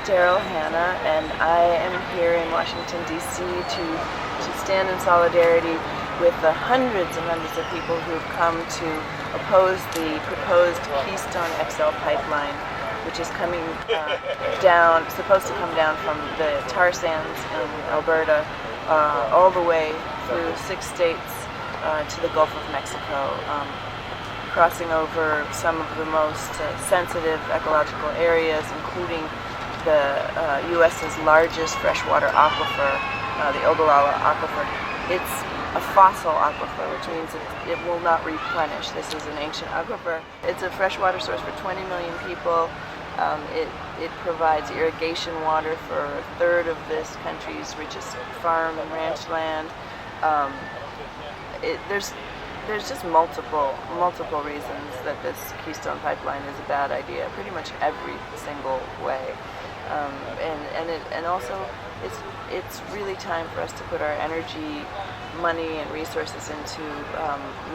Daryl, and I am here in Washington, D.C. to stand in solidarity with the hundreds and hundreds of people who have come to oppose the proposed Keystone XL pipeline, which is coming down, supposed to come down from the tar sands in Alberta all the way through 6 states to the Gulf of Mexico, crossing over some of the most sensitive ecological areas, including the U.S.'s largest freshwater aquifer, the Ogallala Aquifer. It's a fossil aquifer, which means it will not replenish. This is an ancient aquifer. It's a freshwater source for 20 million people. It provides irrigation water for a third of this country's richest farm and ranch land. There's just multiple reasons that this Keystone pipeline is a bad idea, pretty much every single way. And also it's really time for us to put our energy, money, and resources into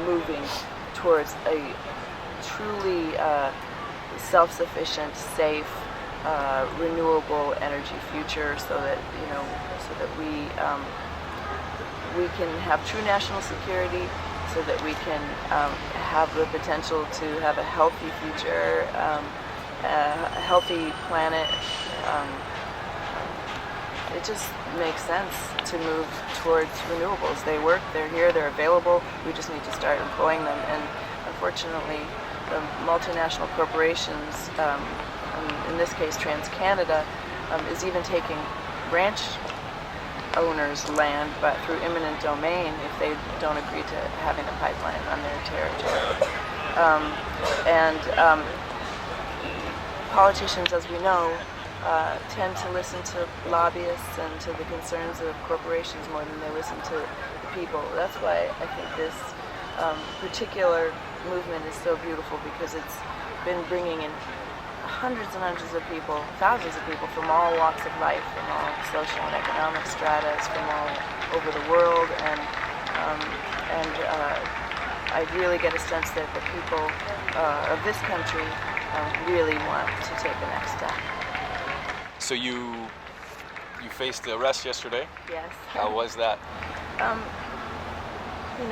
moving towards a truly self-sufficient, safe, renewable energy future, so that we can have true national security, so that we can have the potential to have a healthy future, a healthy planet. It just makes sense to move towards renewables. They work, they're here, they're available. We just need to start employing them. And unfortunately, the multinational corporations, in this case TransCanada, is even taking ranch owners' land, but through eminent domain if they don't agree to having a pipeline on their territory. Politicians, as we know, tend to listen to lobbyists and to the concerns of corporations more than they listen to the people. That's why I think this particular movement is so beautiful, because it's been bringing in hundreds and hundreds of people, thousands of people from all walks of life, from all social and economic stratas, from all over the world, and I really get a sense that the people of this country really want to take the next step. So you faced the arrest yesterday? Yes. How was that? You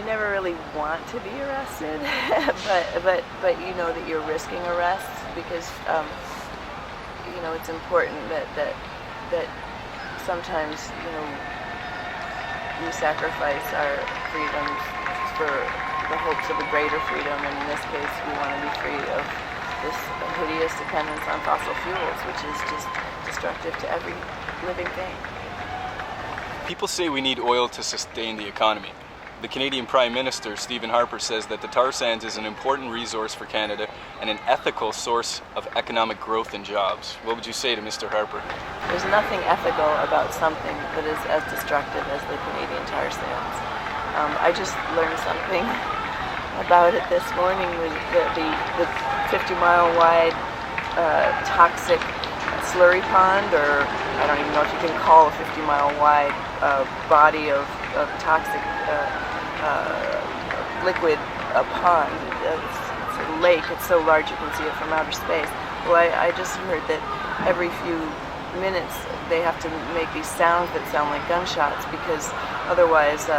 never really want to be arrested, but you know that you're risking arrest, because it's important that sometimes we sacrifice our freedoms for the hopes of a greater freedom, and in this case we want to be free of this hideous dependence on fossil fuels, which is just destructive to every living thing. People say we need oil to sustain the economy. The Canadian Prime Minister, Stephen Harper, says that the tar sands is an important resource for Canada and an ethical source of economic growth and jobs. What would you say to Mr. Harper? There's nothing ethical about something that is as destructive as the Canadian tar sands. I just learned something about it this morning. The 50-mile wide toxic slurry pond, or I don't even know if you can call a 50-mile wide body of toxic liquid a pond. It's a lake. It's so large you can see it from outer space. Well, I just heard that every few minutes they have to make these sounds that sound like gunshots, because otherwise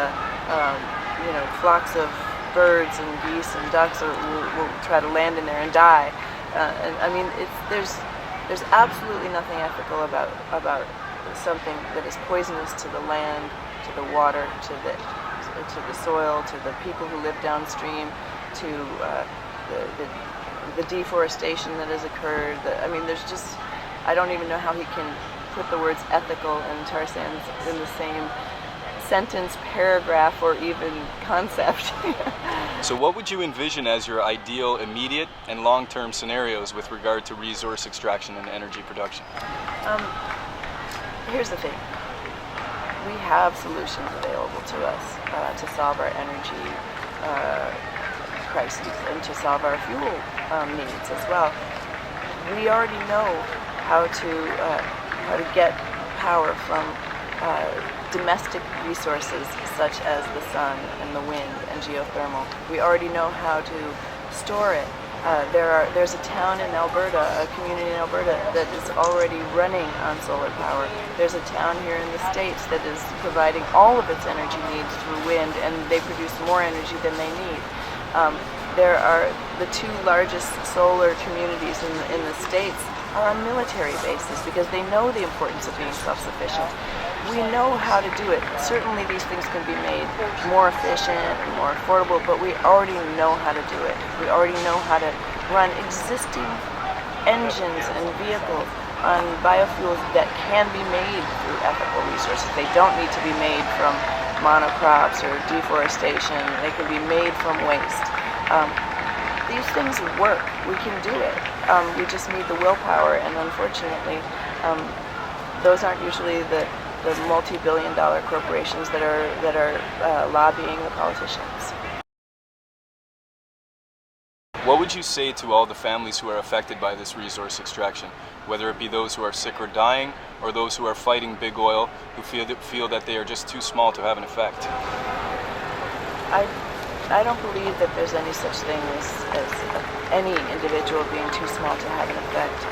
flocks of birds and geese and ducks will try to land in there and die. And I mean, there's absolutely nothing ethical about something that is poisonous to the land, to the water, to the soil, to the people who live downstream, to the deforestation that has occurred. I don't even know how he can put the words ethical and tar sands in the same sentence, paragraph, or even concept. So what would you envision as your ideal immediate and long-term scenarios with regard to resource extraction and energy production? Here's the thing. We have solutions available to us to solve our energy crises and to solve our fuel needs as well. We already know how to get power from domestic resources such as the sun and the wind and geothermal. We already know how to store it There's a town in Alberta, a community in Alberta that is already running on solar power. There's a town here in the States that is providing all of its energy needs through wind, and they produce more energy than they need. There are the two largest solar communities in the States are on military bases because they know the importance of being self-sufficient. We know how to do it. Certainly these things can be made more efficient and more affordable, but we already know how to do it. We already know how to run existing engines and vehicles on biofuels that can be made through ethical resources. They don't need to be made from monocrops or deforestation. They can be made from waste. These things work. We can do it. We just need the willpower, and unfortunately, those aren't usually the multi-billion-dollar corporations that are lobbying the politicians. What would you say to all the families who are affected by this resource extraction, whether it be those who are sick or dying, or those who are fighting big oil, who feel that they are just too small to have an effect? I don't believe that there's any such thing as any individual being too small to have an effect. I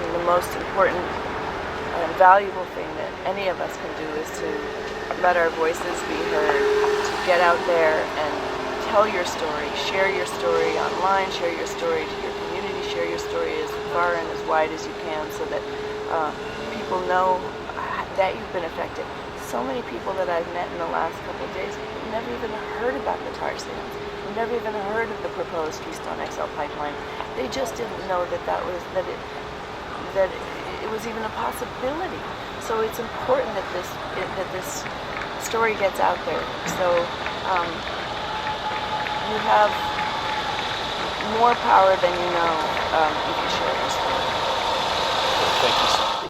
mean, the most important and valuable thing that any of us can do is to let our voices be heard, to get out there and tell your story, share your story online, share your story to your community, share your story as far and as wide as you can so that people know that you've been affected. So many people that I've met in the last couple of days never even heard about the tar sands, never even heard of the proposed Keystone XL pipeline. They just didn't know that it was even a possibility. So it's important that this story gets out there. So you have more power than you know if you